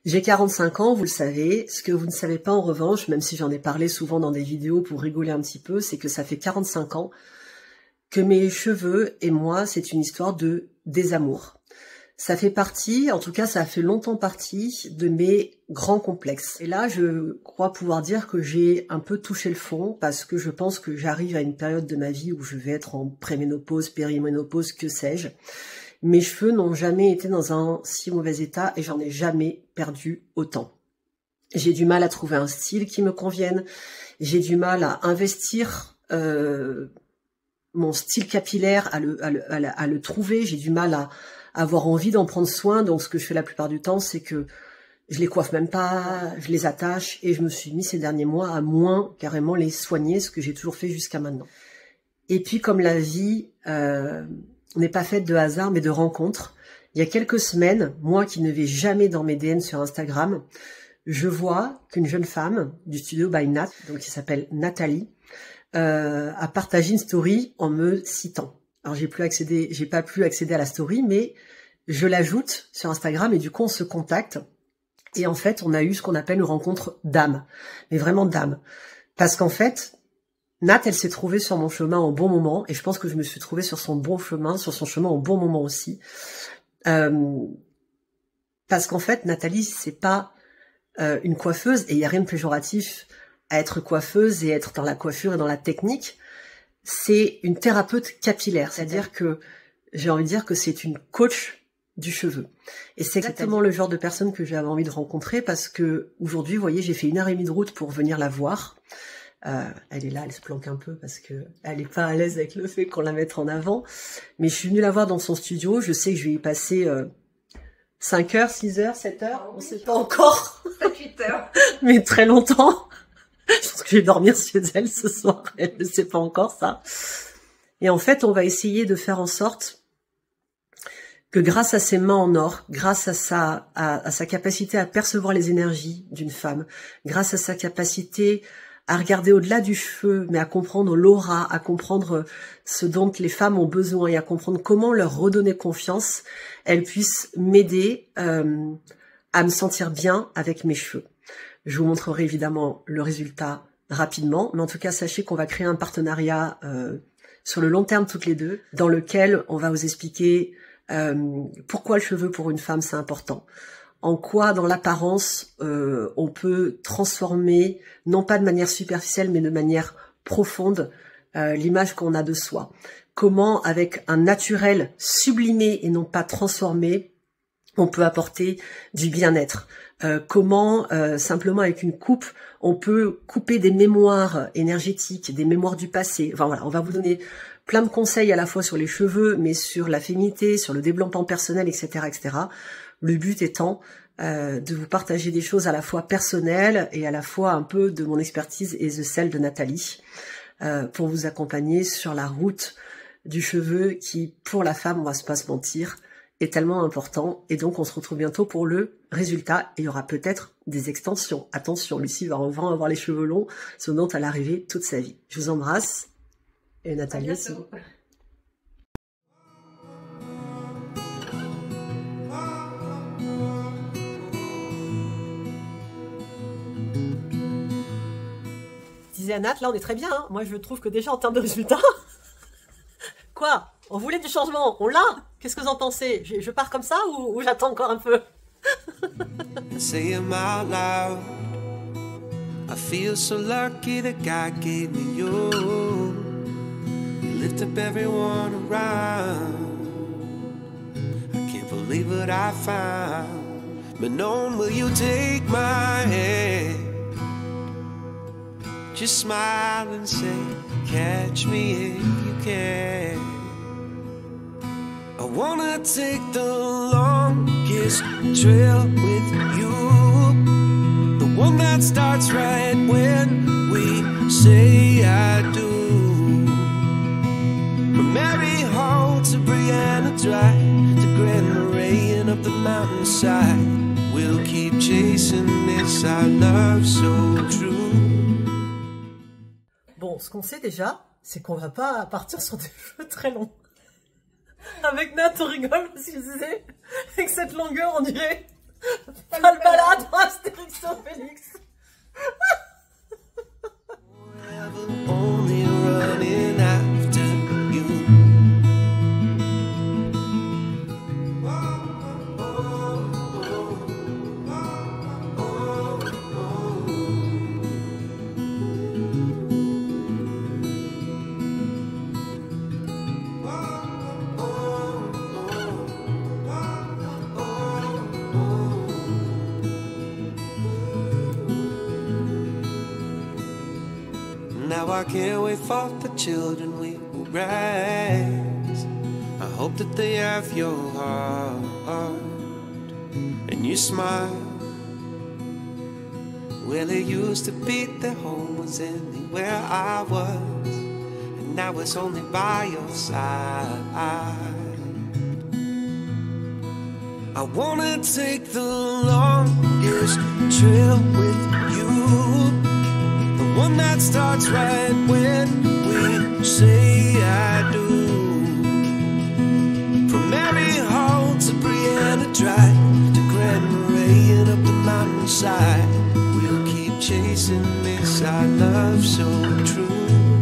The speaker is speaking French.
J'ai 45 ans, vous le savez. Ce que vous ne savez pas en revanche, même si j'en ai parlé souvent dans des vidéos pour rigoler un petit peu, c'est que ça fait 45 ans que mes cheveux et moi, c'est une histoire de désamour. Ça fait partie, en tout cas ça a fait longtemps partie de mes grands complexes. Et là, je crois pouvoir dire que j'ai un peu touché le fond parce que je pense que j'arrive à une période de ma vie où je vais être en préménopause, périménopause, que sais-je. Mes cheveux n'ont jamais été dans un si mauvais état et j'en ai jamais perdu autant. J'ai du mal à trouver un style qui me convienne. J'ai du mal à investir mon style capillaire, à le trouver. J'ai du mal à avoir envie d'en prendre soin. Donc ce que je fais la plupart du temps, c'est que je les coiffe même pas, je les attache et je me suis mis ces derniers mois à moins carrément les soigner, ce que j'ai toujours fait jusqu'à maintenant. Et puis comme la vie n'est pas faite de hasard mais de rencontres, il y a quelques semaines, moi qui ne vais jamais dans mes DM sur Instagram, je vois qu'une jeune femme du studio by Nat, donc qui s'appelle Nathalie, a partagé une story en me citant. Alors j'ai pas pu accéder à la story, mais je l'ajoute sur Instagram et du coup on se contacte. Et en fait, on a eu ce qu'on appelle une rencontre d'âme, mais vraiment d'âme, parce qu'en fait, Nat, elle s'est trouvée sur mon chemin au bon moment, et je pense que je me suis trouvée sur son bon chemin, sur son chemin au bon moment aussi, parce qu'en fait, Nathalie, c'est pas une coiffeuse, et il y a rien de péjoratif à être coiffeuse et être dans la coiffure et dans la technique. C'est une thérapeute capillaire, c'est-à-dire que j'ai envie de dire que c'est une coach du cheveu. Et c'est exactement le genre de personne que j'avais envie de rencontrer parce que aujourd'hui, vous voyez, j'ai fait 1h30 de route pour venir la voir. Elle est là, elle se planque un peu parce que elle est pas à l'aise avec le fait qu'on la mette en avant. Mais je suis venue la voir dans son studio. Je sais que je vais y passer 5 heures, 6 heures, 7 heures, on sait pas encore. 7-8 heures. Mais très longtemps. Je pense que je vais dormir chez elle ce soir. Elle ne sait pas encore ça. Et en fait, on va essayer de faire en sorte que grâce à ses mains en or, grâce à sa capacité à percevoir les énergies d'une femme, grâce à sa capacité à regarder au-delà du cheveu, mais à comprendre l'aura, à comprendre ce dont les femmes ont besoin et à comprendre comment leur redonner confiance, elle puisse m'aider à me sentir bien avec mes cheveux. Je vous montrerai évidemment le résultat rapidement, mais en tout cas, sachez qu'on va créer un partenariat sur le long terme toutes les deux, dans lequel on va vous expliquer pourquoi le cheveu pour une femme c'est important, en quoi dans l'apparence on peut transformer, non pas de manière superficielle, mais de manière profonde, l'image qu'on a de soi. Comment avec un naturel sublimé et non pas transformé, on peut apporter du bien-être. Comment simplement avec une coupe, on peut couper des mémoires énergétiques, des mémoires du passé. Enfin voilà, on va vous donner plein de conseils à la fois sur les cheveux, mais sur la féminité, sur le développement personnel, etc., etc. Le but étant de vous partager des choses à la fois personnelles et à la fois un peu de mon expertise et de celle de Nathalie, pour vous accompagner sur la route du cheveu qui, pour la femme, on va pas se mentir, est tellement important. Et donc, on se retrouve bientôt pour le résultat. Et il y aura peut-être des extensions. Attention, Lucie va vraiment avoir les cheveux longs, ce dont elle arriver toute sa vie. Je vous embrasse. Et Nathalie aussi. Disait Nat, là on est très bien. Hein. Moi je trouve que déjà en termes de résultats, quoi, on voulait du changement, on l'a. Qu'est-ce que vous en pensez? Je pars comme ça ou j'attends encore un peu? Say them out loud. I feel so lucky that God gave me you. You lift up everyone around. I can't believe what I found. But knowing will you take my hand? Just smile and say, catch me if you can. I wanna take the longest trail with you, the one that starts right when we say I do. From Mary Hall to Brianna Drive to Grand Marais and up the mountainside, we'll keep chasing this, our love so true. Bon, ce qu'on sait déjà, c'est qu'on va pas partir sur des cheveux très longs. Avec Nat, on rigole parce qu'il disait avec cette longueur, on dirait Pas le balade, Astérix au Félix. Only running after you. Now I can't wait for the children we will raise. I hope that they have your heart and you smile. Well, it used to be their home was anywhere I was, and now it's only by your side. I wanna take the longest trail with you, the one that starts right when we say I do. From Mary Hall to Brianna Drive to Grand Marais and up the mountainside, we'll keep chasing this our love so true.